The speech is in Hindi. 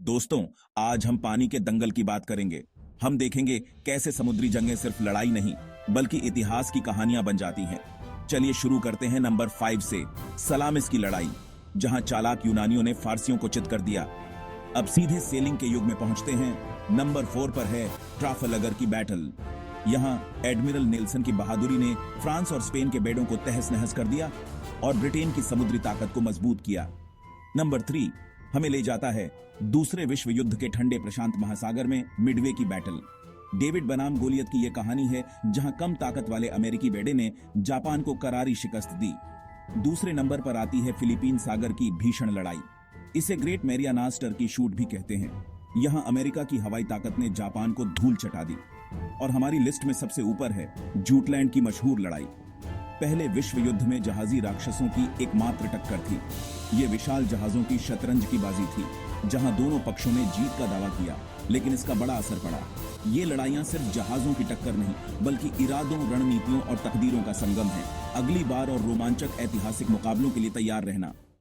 दोस्तों, आज हम पानी के दंगल की बात करेंगे। हम देखेंगे कैसे समुद्री जंगें सिर्फ लड़ाई नहीं बल्कि इतिहास की कहानियां बन जाती हैं। चलिए शुरू करते हैं नंबर 5 से, सलामिस की लड़ाई, जहां चालाक यूनानियों ने फारसियों को चित कर दिया। अब सीधे सेलिंग के युग में पहुंचते हैं। नंबर 4 पर है ट्राफलगर की बैटल। यहां एडमिरल नेल्सन की बहादुरी ने फ्रांस और स्पेन के बेड़ों को तहस नहस कर दिया और ब्रिटेन की समुद्री ताकत को मजबूत किया। नंबर 3 हमें ले जाता है दूसरे विश्व युद्ध के ठंडे प्रशांत महासागर में मिडवे की बैटल। डेविड बनाम गोलियत की यह कहानी है, जहां कम ताकत वाले अमेरिकी बेड़े ने जापान को करारी शिकस्त दी। दूसरे नंबर पर आती है फिलीपीन सागर की भीषण लड़ाई। इसे ग्रेट मैरियानास टर्की शूट भी कहते हैं। यहां अमेरिका की हवाई ताकत ने जापान को धूल चटा दी। और हमारी लिस्ट में सबसे ऊपर है जूटलैंड की मशहूर लड़ाई। पहले विश्व युद्ध में जहाजी राक्षसों की एकमात्र टक्कर थी। ये विशाल जहाजों की शतरंज की बाजी थी, जहां दोनों पक्षों ने जीत का दावा किया, लेकिन इसका बड़ा असर पड़ा। ये लड़ाइयां सिर्फ जहाजों की टक्कर नहीं बल्कि इरादों, रणनीतियों और तकदीरों का संगम है। अगली बार और रोमांचक ऐतिहासिक मुकाबलों के लिए तैयार रहना।